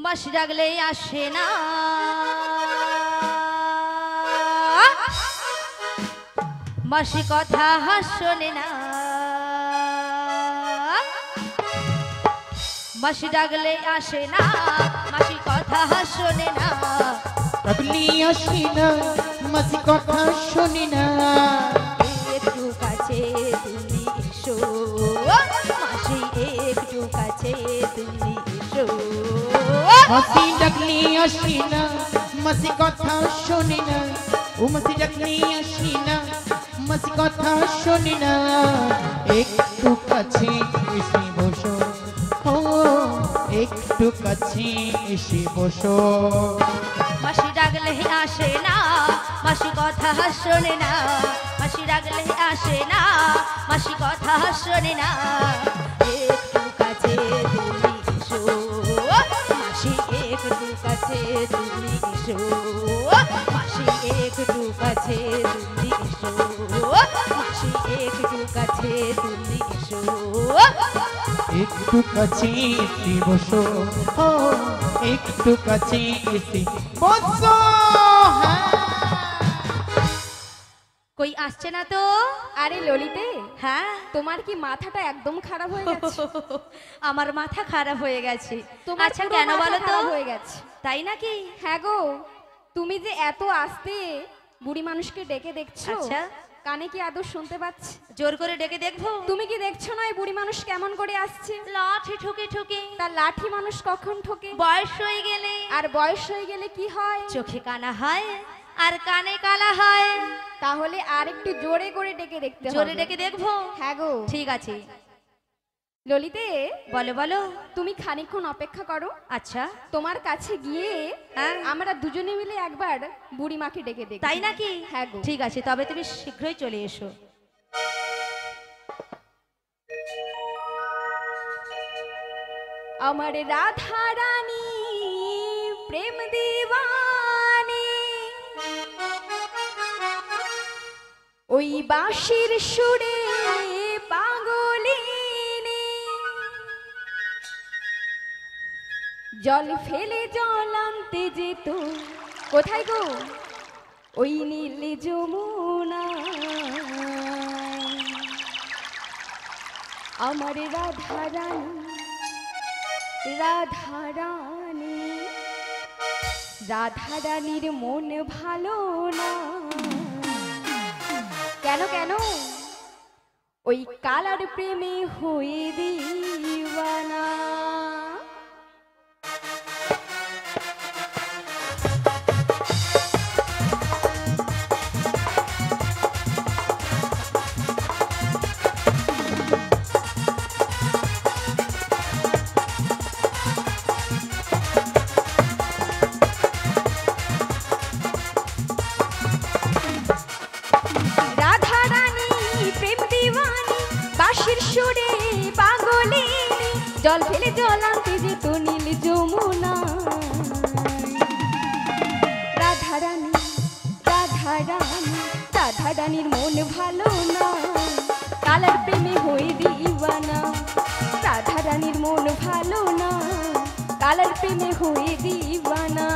মাসি ডাকলে আসে না, মাসি কথা শোনে না, মাসি ডাকলে আসে না, মাসি কথা শোনে না, ডাকলে আসে না, মাসি কথা শোনে না। একটু কাছে তুমি এসো, মাসি একটু কাছে তুমি এসো। মাসি ডাকলে আসে না, মাসি কথা শোনে না। ও মাসি ডাকলে আসে না, মাসি কথা শোনে না। একটু কাছে এসে বসো, ও একটু কাছে এসে বসো। মাসি ডাকলে আসে না, মাসি কথা শোনে না, মাসি ডাকলে আসে না, মাসি কথা শোনে না। একটু কাছে তুমি এসো, মাসি একটু কাছে তুমি এসো, মাসি একটু কাছে তুমি এসো, মাসি একটু কাছে তুমি এসো। একটু কাছে এসে বসো, ও একটু কাছে এসে বসো। কই আসছে না তো? আরে ললিতে, হ্যাঁ, তোমার কি মাথাটা একদম খারাপ হয়ে গেছে? আমার মাথা খারাপ হয়ে গেছে। তোমার আচ্ছা পুরো কেন মাথা বলো তো? খারাপ হয়ে গেছে। তাই নাকি? হ্যাঁ গো, তুমি যে এত আস্তে বুড়ি মানুষকে ডেকে দেখছো, আচ্ছা। কানে কি আদৌ শুনতে পাচ্ছি? জোর করে ডেকে দেখবো? তুমি কি দেখছো না এই বুড়ি মানুষ কেমন করে আসছে? লাঠি ঠুকে ঠুকে। তার লাঠি মানুষ কখন ঠোকে? বয়স হয়ে গেলে। আর বয়স হয়ে গেলে কি হয়? চোখে কানা হয় আর কানে কালা হয়। তাহলে আর একটু জোরে করে ডেকে দেখতে হবে। জোরে ডেকে দেখবো? হ্যাঁ গো। ঠিক আছে। ললিতে, বলো বলো। তুমি খানিকক্ষণ অপেক্ষা করো। আচ্ছা। তোমার কাছে গিয়ে হ্যাঁ। আমরা দুজনে মিলে একবার বুড়ি মাকে ডেকে দেখি। তাই নাকি? হ্যাঁ গো। ঠিক আছে, তবে তুমি শীঘ্রই চলে এসো। আমার রাধা রানী প্রেম দিবানী, ওই বাঁশির সুরে পাগলিনী, জল ফেলে জল আনতে যেত কোথায় গো? ওই নীল যমুনা। আমার রাধা রানী, রাধা রানী, রাধা রানীর মন ভালো না। কেন কেন? ওই কালার প্রেমে হয়ে দিওয়ানা। জল ফেলে জল আনতে যেত নীল যমুনা। রাধা রানী, রাধা রানী, রাধা রানীর মন ভালো না, কালার প্রেমে হয়ে দিওয়ানা। রাধা রানীর মন ভালো না, কালার প্রেমে হয়ে দিওয়ানা।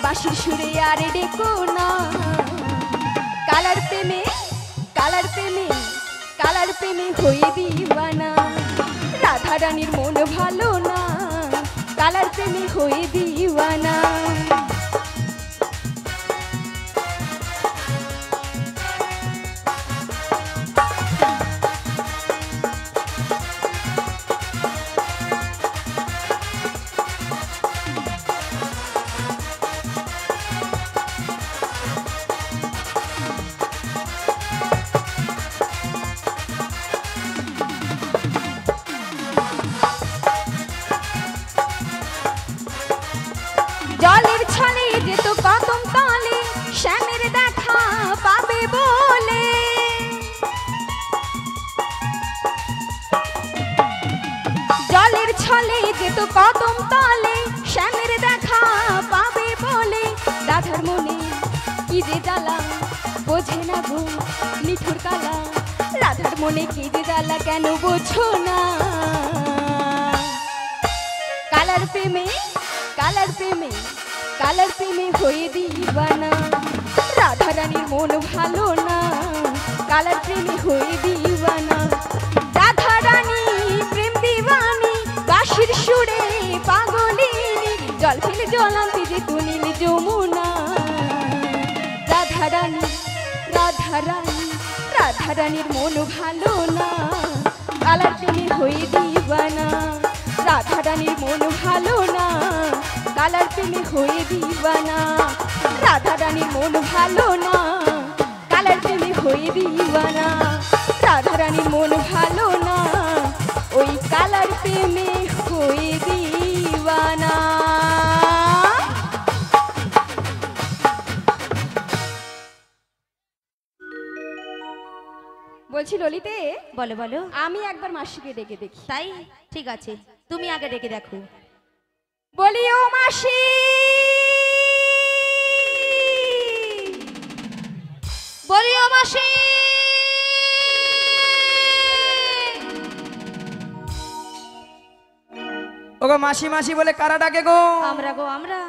বাঁশির সুরে আর ডেকো না। কালার প্রেমে, কালার প্রেমে, কালার প্রেমে হয়ে দিওয়ানা। রাধা রানীর মন ভালো না, কালার প্রেমে হয়ে দিওয়ানা। যে জ্বালা বোঝে না গো নিঠুর কালা রাধার মনে কি যে জ্বালা কেন বোঝো না কালার প্রেমে কালার প্রেমে কালার প্রেমে হয়ে দিবানা রাধা রানীর মন ভালো না কালার প্রেমে হয়ে দিবানা রাধা রানী প্রেম দিবানি বাঁশির সুরে পাগলিনী জল ফেলে জলান্তি যে তুলিল যমুনা রাধা রানী রাধা রানী রাধা রানীর মন ভালো না কালার প্রেমে হয়ে দিবানা রাধা রানীর মন ভালো না কালার প্রেমে হয়ে দিবানা রাধা রানীর মন ভালো না কালার প্রেমে হয়ে দিবানা রাধা রানীর মন ভালো না ওই কালার প্রেমে হয়ে দিবানা বলছি ললিতে বলো বলো। আমি একবার মাসিকে ডেকে দেখি। তাই ঠিক আছে, তুমি আগে ডেকে দেখো। বলি ও মাসি, বলি ও মাসি, ওগো মাসি মাসি বলে কারা ডাকে গো? আমরা গো আমরা।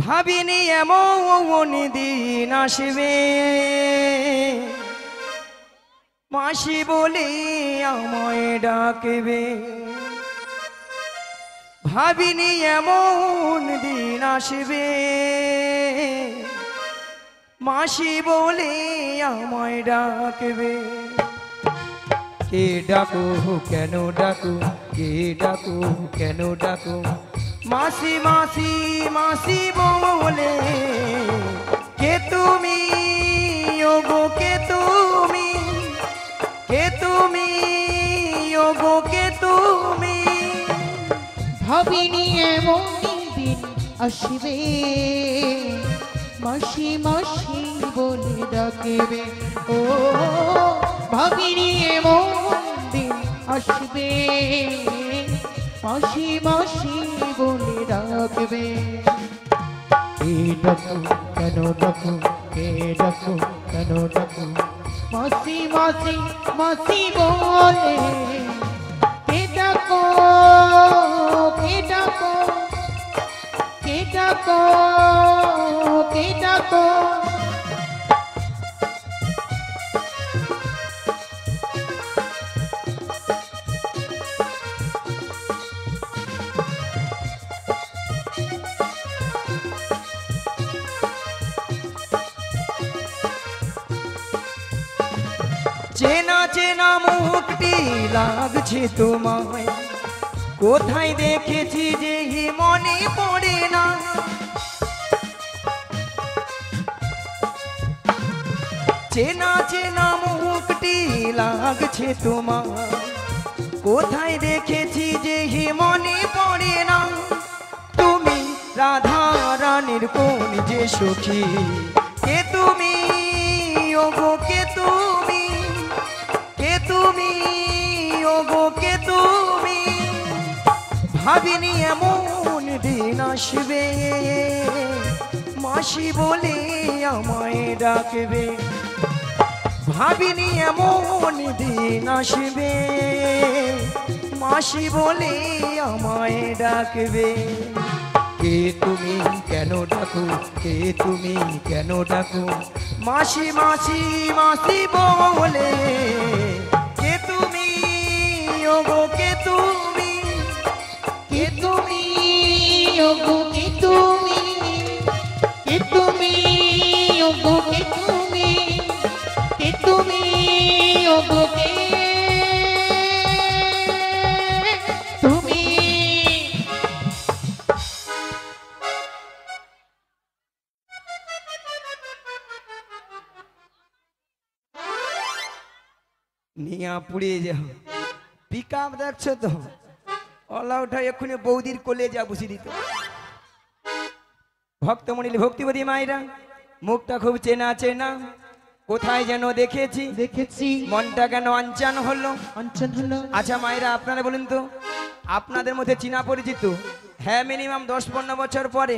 ভাবিনি এমন দিন আসবে, মাসি বলে আমায় ডাকবে। ভাবিনি এমন দিন আসবে, মাসি বলে আমায় ডাকবে। কে ডাকো কেন ডাকো, কে ডাকো কেন ডাকো, মাসি মাসি মাসি বলে। কে তুমি ওগো কে তুমি, কে তুমি ওগো কে তুমি। ভাবিনি এমন দিন আসবে, মাসি মাসি বলে ডাকবে। ও ভাবিনি এমন দিন আসবে, মাসি মাসি বলে ডাকবে। কে ডাকো কেন ডাকো, কে ডাকো কেন ডাকো, মাসি মাসি মাসি বলে। কে ডাকো কে ডাকো, কে ডাকো কে ডাকো। চেনা চেনা মুখটি লাগছে তোমায়, কোথায় দেখেছি যে মনে পড়ে না। চেনা চেনা মুখটি লাগছে তোমায়, কোথায় দেখেছি যে মনে পড়ে না। তুমি রাধা রানীর কোন যে সখী, কে তুমি ওগো কে তুমি, কে তুমি ওগো কে তুমি। ভাবিনি এমন দিন আসবে, মাসি বলে আমায় ডাকবে। ভাবিনি এমন দিন আসবে, মাসি বলে আমায় ডাকবে। কে তুমি কেন ডাকো, কে তুমি কেন ডাকো, মাসি মাসি মাসি বলে। কে তুমি ওগো কে তুমি, কে তুমি ওগো কে তুমি, কে তুমি ওগো কে তুমি, কে তুমি ওগো কে তুমি। নিয়া পুড়িয়ে যাও। পিক আপ দেখছো তো, অলা উঠা এক্ষুনি বৌদির কোলে যা বসে দিত। ভক্তমণিল ভক্তিবতী মায়েরা, মুখটা খুব চেনা চেনা, কোথায় যেন দেখেছি দেখেছি, মনটা কেন আনচান হলো। অঞ্চন হলো। আচ্ছা মায়েরা, আপনারা বলুন তো, আপনাদের মধ্যে চীনা পরিচিত, হ্যাঁ মিনিমাম 10-15 বছর পরে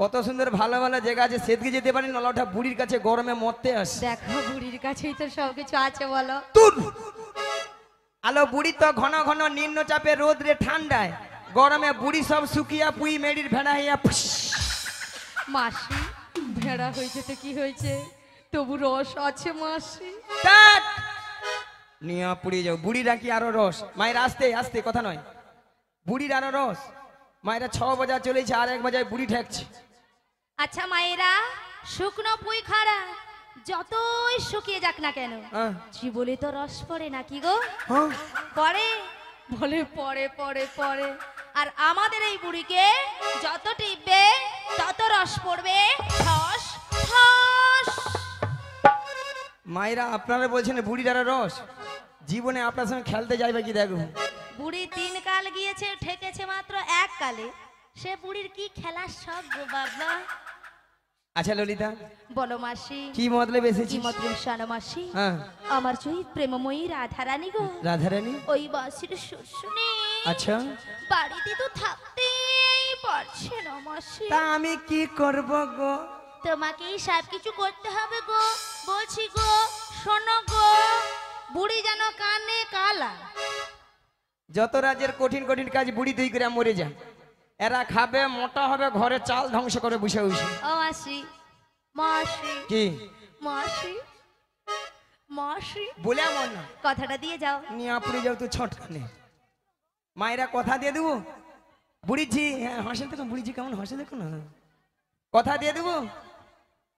কত সুন্দর ভালো ভালো জায়গা আছে, সেদিকে যেতে পারি না, ওটা বুড়ির কাছে গরমে মরতে আস। দেখো বুড়ির কাছেই তো সবকিছু আছে বলো। তুর আলো বুড়ি তো ঘন ঘন নিম্নচাপে রোদরে ঠান্ডায়, গরমে বুড়ি সব শুকিয়া পুই মেডির ভেড়া হইয়া মাসি ভেড়া হয়েছে তো কি হয়েছে, তবু রস আছে মাসি। টাট! নিয়া পুড়িয়ে যাও, বুড়ি রাখি আরো রস। মায়ের আস্তে আস্তে কথা নয়, বুড়ির আরো রস। মায়েরা 6 বাজা চলেছে, আর 1 বাজায় বুড়ি ঠেকছে। আচ্ছা মায়েরা, শুকনো পুই খাড়া যতই শুকিয়ে যাক না কেন, হ্যাঁ। জীবনে তো রস পড়ে নাকি গো? হ্যাঁ। পড়ে, বলে পড়ে পড়ে পড়ে। আর আমাদের এই বুড়িকে যত টিপবে তত রস পড়বে, ঠস ঠস। মায়েরা আপনারা বলছেন বুড়ির আরো রস, জীবনে আপনার সঙ্গে খেলতে যাইবে কি দেখো। বুড়ি 3 কাল গিয়েছে, ঠেকেছে মাত্র 1 কালে। সে বুড়ির কি খেলার শখ গো বাবা। আচ্ছা ললিতা, বলো মাসি, কি মতলব কি এসেছিস? মতলব শোনো মাসি। হ্যাঁ। আমার জয়ী প্রেমময়ী রাধারানী গো, রাধারানী? ওই বাসির সুর শুনে আচ্ছা, বাড়িতে তো থাকতেই পারছে না মাসি। তা আমি কি করব গো? তোমাকেই সব কিছু করতে হবে গো, বলছি গো। শোনো গো, বুড়ি যেন কানে কালা। যত রাজ্যের কঠিন কঠিন কাজ বুড়ি দুই করে মরে যায়, এরা খাবে, মোটা হবে, ঘরে চাল ধ্বংস করে বসে বসে। ও মাসি, মাসি, কি মাসি, মাসি, বলে আমার না কথাটা দিয়ে যাও। নিয়ে পুড়ে যাও তো ছটকানে। মায়েরা কথা দিয়ে দেবো বুড়িজি। হ্যাঁ, হাসে দেখো বুড়িজি কেমন হাসে দেখো না। কথা দিয়ে দেবো,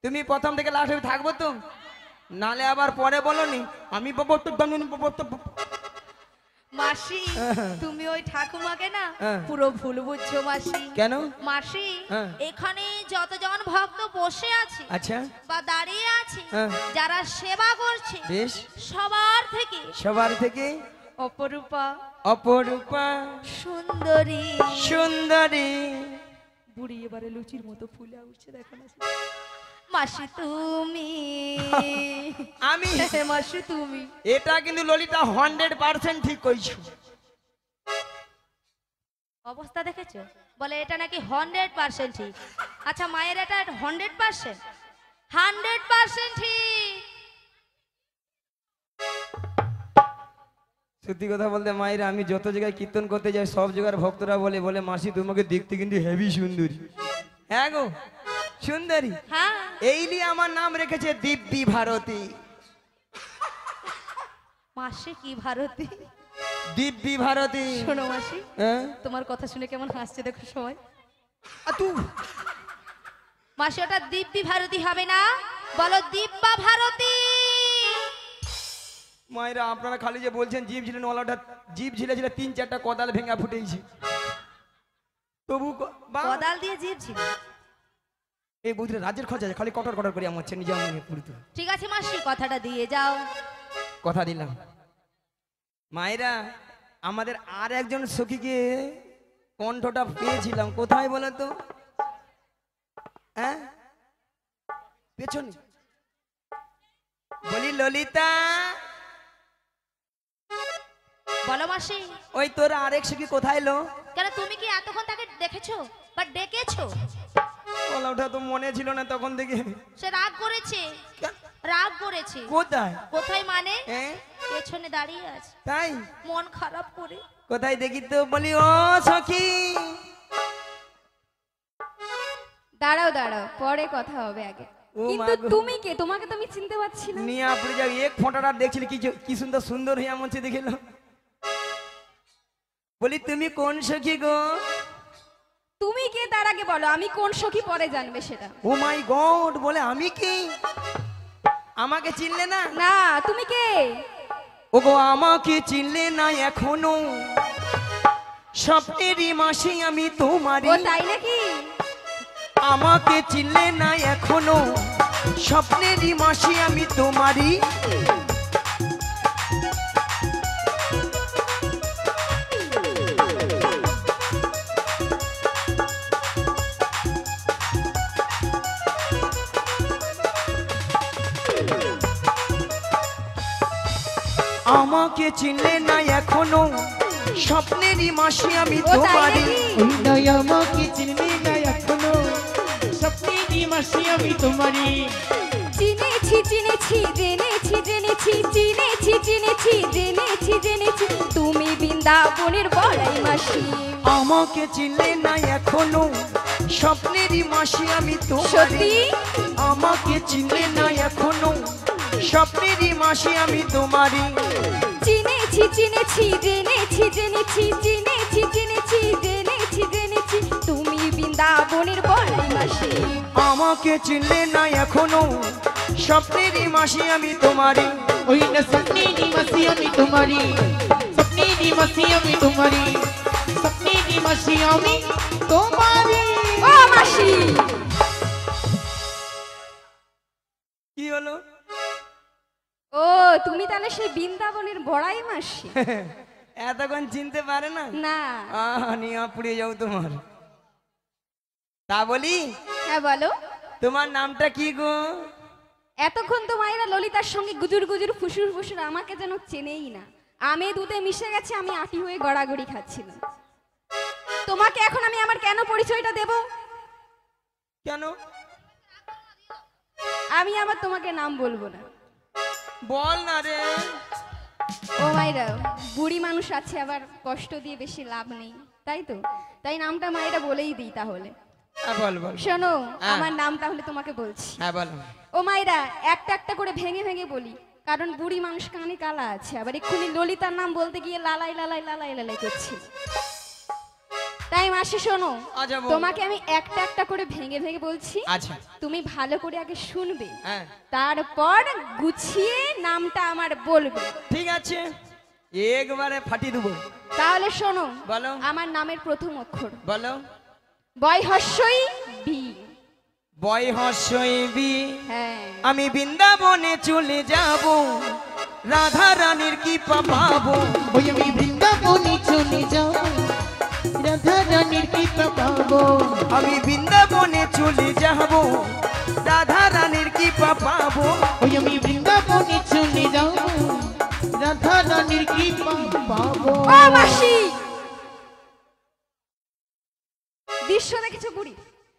তুমি প্রথম থেকে লাস্ট অবধি থাকবো তো, নালে আবার পরে বলো নি আমি বাবা তো মাসি, তুমি ওই ঠাকুমাকে না হ্যাঁ। পুরো ভুল বুঝছো মাসি। কেন? মাসি, হ্যাঁ। এখানে যতজন ভক্ত বসে আছে আচ্ছা, বা দাঁড়িয়ে আছে, হ্যাঁ। যারা সেবা করছে, বেশ, সবার থেকে সবার থেকে অপরূপা, অপরূপা, সুন্দরী, সুন্দরী। বুড়ি এবারে লুচির মতো ফুলে উঠছে, দেখো না মাসি তুমি। আমি মাসি তুমি, এটা কিন্তু ললিতা 100% ঠিক কইছো। অবস্থা দেখেছো? বলে এটা নাকি 100% ঠিক। আচ্ছা মায়ের এটা 100%, 100% ঠিক। সত্যি কথা বলতে মায়েরা, আমি যত জায়গায় কীর্তন করতে যাই সব জায়গার ভক্তরা বলে বলে মাসি তোমাকে দেখতে কিন্তু হেভি সুন্দরী। হ্যাঁ গো সুন্দরী। হ্যাঁ, এই নিয়ে আমার নাম রেখেছে দিব্যি ভারতী। মাসি কি ভারতী? দিব্যি ভারতী। শোনো মাসি, হ্যাঁ? তোমার কথা শুনে কেমন হাসছে দেখো সবাই। তুই মাসি ওটা দিব্যি ভারতী হবে না, বলো দিব্যা ভারতী। মায়েরা আপনারা খালি যে বলছেন জীব ছিলেন ওলাটা, জীব ছিলে 3-4টা কদাল ভেঙা ফুটেছে, তবু কোদাল দিয়ে জীব ছিল। এই বুঝলে রাজ্যের খরচ আছে, খালি কটর কটর করে আমার নিজে আমি পুরিত। ঠিক আছে মাসি, কথাটা দিয়ে যাও। কথা দিলাম। মায়েরা, আমাদের আর একজন সখীকে কণ্ঠটা পেয়েছিলাম, কোথায় বলো তো? হ্যাঁ, পেছনে। বলি ললিতা, বলো মাসি। ওই তোর আরেক সখী কোথায় লো? কেন তুমি কি এতক্ষণ তাকে দেখেছো বা ডেকেছো? বলা ওটা তো মনে ছিল না তখন থেকে। সে রাগ করেছে, রাগ করেছে। কোথায়? কোথায় মানে? হ্যাঁ, পেছনে দাঁড়িয়ে আছে, তাই? মন খারাপ করে। কোথায় দেখি তো? বলি ও সখী। দাঁড়াও দাঁড়াও, পরে কথা হবে আগে। ও মা কিন্তু গো। তুমি কে? তোমাকে তো আমি চিনতে পারছি না। নিয়ে আপনি যাও, এক ফোঁটাটা দেখছিলি কি সুন্দর সুন্দর হইয়া মনছে দেখিল। বলি তুমি কোন সখী গো? তুমি কে তার আগে বলো, আমি কোন সখী পরে জানবে সেটা। ও মাই গড, বলে আমি কি? আমাকে চিনলে না? না, তুমি কে? ও গো আমাকে চিনলে না এখনো, স্বপ্নেরই মাসি আমি তোমারই। ও তাই নাকি? আমাকে চিনলে না এখনো, স্বপ্নেরই মাসি আমি তোমারই। আমাকে চিনলে না এখনো, স্বপ্নেরই মাসি আমি ও তাই তোমারই। নাকি? ওই নয় আমাকে চিনলি না এখনো, স্বপ্নেরই মাসি আমি তোমারই। চিনেছি চিনেছি জেনেছি জেনেছি চিনেছি চিনেছি জেনেছি জেনেছি তুমি বৃন্দাবনের বড়াই মাসি। আমাকে চিনলে না এখনো স্বপ্নেরই মাসি আমি তোমারই। সত্যি? আমাকে চিনলে না এখনো স্বপ্নেরই মাসি আমি তোমারই। চিনেছি চিনেছি জেনেছি জেনেছি চিনেছি চিনেছি জেনেছি জেনেছি তুমি বৃন্দাবনের বড়াই মাসি। আমাকে চিনলে না এখনো স্বপ্নেরই মাসি আমি তোমারই। ওই না স্বপ্নেরই মাসি আমি তোমারই, স্বপ্নেরই মাসি আমি তোমারই, স্বপ্নেরই মাসি আমি তোমারই। ও মাসি কি হলো? ও তুমি তাহলে সেই বৃন্দাবনের বড়াই মাসি? এতক্ষণ চিনতে পারে না? না। নিয়া পুড়িয়ে যাও তোমার। তা বলি, হ্যাঁ বলো। তোমার নামটা কি গো? এতক্ষণ তো মায়েরা ললিতার সঙ্গে গুজুর গুজুর ফুসুর ফুসুর আমাকে যেন চেনেই না। আমি দুধে মিশে গেছে, আমি আটি হয়ে গড়াগড়ি খাচ্ছিলাম। তোমাকে এখন আমি আমার কেন পরিচয়টা দেব? কেন? আমি আবার তোমাকে নাম বলবো না। বল না রে। ও মায়েরা, বুড়ি মানুষ আছে, আবার কষ্ট দিয়ে বেশি লাভ নেই, তাই তো? তাই নামটা মায়েরা বলেই দিই তাহলে। বল বল। শোনো, হ্যাঁ। আমার নাম তাহলে তোমাকে বলছি। হ্যাঁ বল। ও মায়েরা, একটা একটা করে ভেঙে ভেঙে বলি, কারণ বুড়ি মানুষ কানে কালা আছে, আবার এক্ষুনি ললিতার নাম বলতে গিয়ে লালাই লালাই লালাই লালাই করছি। তাই মাসি শোনো, আচ্ছা বল। তোমাকে আমি একটা একটা করে ভেঙে ভেঙে বলছি, আচ্ছা। তুমি ভালো করে আগে শুনবে, হ্যাঁ তারপর গুছিয়ে নামটা আমার বলবে। ঠিক আছে, একবারে ফাটিয়ে দেবো। তাহলে শোনো, বলো। আমার নামের প্রথম অক্ষর বলো। বয় হর্ষই বি। বয় হর্ষই বি। হ্যাঁ। আমি বৃন্দাবনে চলে যাব, রাধা রানীর কি পাবো। ওই আমি বৃন্দাবনে চলে যাব, রাধা রানীর কৃপা পাবো। আমি বৃন্দাবনে চলে যাব, রাধা রানীর কি পাবো। ওই আমি বৃন্দাবনে চলে যাব, রাধা রানীর কৃপা পাবো। ও মাসি, দৃশ্য দেখেছো বুড়ি?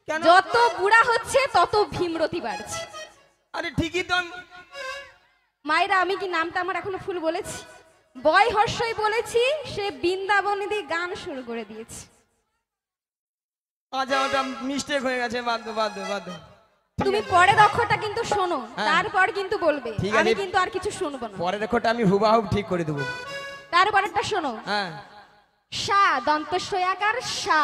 কেন? যত বুড়া হচ্ছে তত ভীমরতি বাড়ছে। আরে ঠিকই তো। মায়েরা, আমি কি নামটা আমার এখনো ফুল বলেছি? বয় হর্ষই বলেছি, সে বৃন্দাবনে দিয়ে গান শুরু করে দিয়েছে। আচ্ছা, ওটা মিস্টেক হয়ে গেছে, বাধ্য বাধ্য বাধ্য। তুমি পরের অক্ষরটা কিন্তু শোনো, হ্যাঁ। তারপর কিন্তু বলবে। ঠিক আমি আছে। কিন্তু আর কিছু শুনবো না। পরের রেকর্ডটা আমি হুবাহুব ঠিক করে দেবো। তারপরেরটা শোনো। হ্যাঁ। সা, দন্ত সয়াকার সা।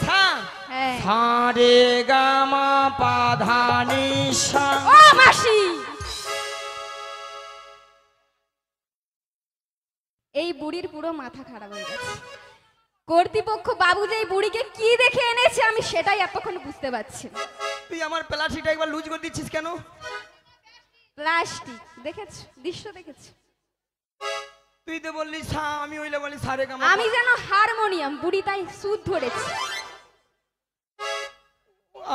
সা। হ্যাঁ। সা রে গা মা পা ধা নি সা। ও মাসি, এই বুড়ির পুরো মাথা খারাপ হয়ে গেছে। কর্তৃপক্ষ বাবু যে এই বুড়িকে কি দেখে এনেছে আমি সেটাই এতক্ষণ বুঝতে পারছি না। তুই আমার প্লাস্টিকটা একবার লুজ করে দিচ্ছিস কেন? প্লাস্টিক দেখেছো? দৃশ্য দেখেছো? তুই তো বললি সা, আমি ওইলে বলি সা রে গা মা। আমি যেন হারমোনিয়াম, বুড়ি তাই সুদ ধরেছি।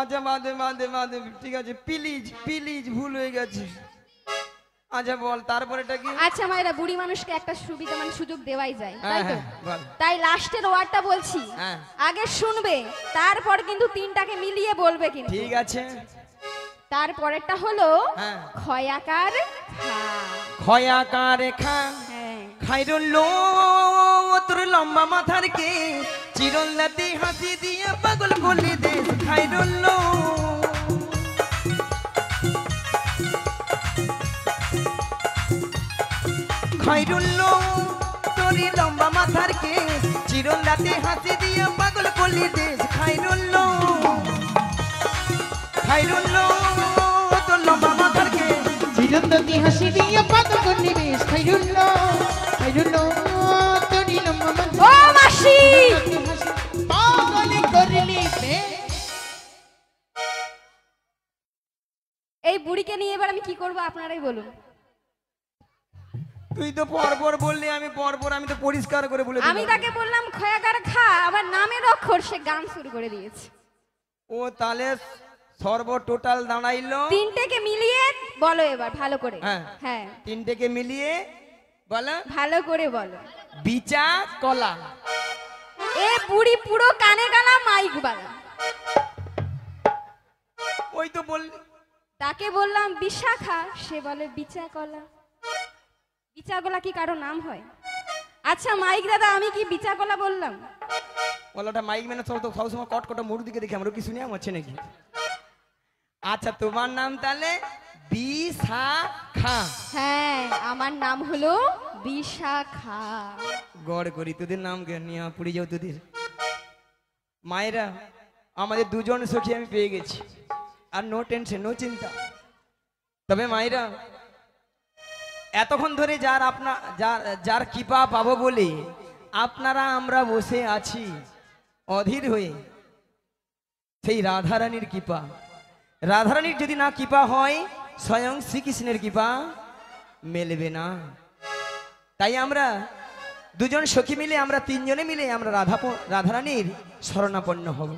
আচ্ছা বাদে বাদে বাদে, ঠিক আছে, প্লিজ প্লিজ, ভুল হয়ে গেছে। আচ্ছা বল, তারপরেটা কি? আচ্ছা মায়েরা, বুড়ি মানুষকে একটা সুবিধা মানে সুযোগ দেওয়াই যায়, তাই তো? হ্যাঁ, বল। তাই লাস্টের ওয়ার্ডটা বলছি, হ্যাঁ। আগে শুনবে, তারপর কিন্তু তিনটাকে মিলিয়ে বলবে কিন্তু। ঠিক আছে। তারপরেরটা হলো হ্যাঁ। ক্ষয়াকার খা। খয়াকারে খা। হ্যাঁ। খাইরুল্লো তোর লম্বা মাথার কে, চিরল্লাতে হাসি দিয়ে পাগল করলি দেশ। খাইরুল্লো খাইরুল্লো তোর লম্বা মাথার কে, চিরল্লাতে হাসি দিয়ে পাগল করলি দেশ। খাইরুল্লো খাইরুল্লো তোর লম্বা মাথার কে। চিরন্তনী হাসি দিয়ে পাগল করলি বেশ। খাইরুল্লো খাইরুল্লো তোরি লম্বা মাথা। ও মাসি, পাগল করলি বেশ। এই বুড়িকে নিয়ে এবার আমি কি করব আপনারাই বলুন। তুই তো পরপর বললি, আমি পরপর, আমি তো পরিষ্কার করে বলে আমি দিলাম। তাকে বললাম ক্ষয়াকার খা, আমার নামের অক্ষর, সে গান শুরু করে দিয়েছে। ও তাহলে সর্ব টোটাল দাঁড়াইলো। তিনটেকে মিলিয়ে বলো এবার ভালো করে। হ্যাঁ। হ্যাঁ, তিনটেকে মিলিয়ে বলো। ভালো করে বলো। বিচা কলা। এ বুড়ি পুরো কানে গালা মাইক বালা। ওই তো বললি। তাকে বললাম বিশাখা, সে বলে বিচাকলা। বিচাকলা কি কারো নাম হয়? আচ্ছা মাইক দাদা, আমি কি বিচাকলা বললাম? বলাটা মাইক মেনে চল তো, সবসময় কট কটা মোড় দিকে দেখে আমরা কি শুনে হচ্ছে নাকি? আচ্ছা তোমার নাম তাহলে বিশাখা। হ্যাঁ, আমার নাম হলো বিশাখা। গড় করি তোদের নাম নিয়ে পুড়ে যাও তোদের। মায়েরা, আমাদের দুজন সখী আমি পেয়ে গেছি, আর নো টেনশন, নো চিন্তা। তবে মায়েরা, এতক্ষণ ধরে যার কৃপা পাবো বলে আপনারা আমরা বসে আছি অধীর হয়ে, সেই রাধারানীর কৃপা। রাধারানীর যদি না কৃপা হয়, স্বয়ং শ্রীকৃষ্ণের কৃপা মেলবে না। তাই আমরা দুজন সখী মিলে, আমরা তিনজনে মিলে আমরা রাধারানীর শরণাপন্ন হব।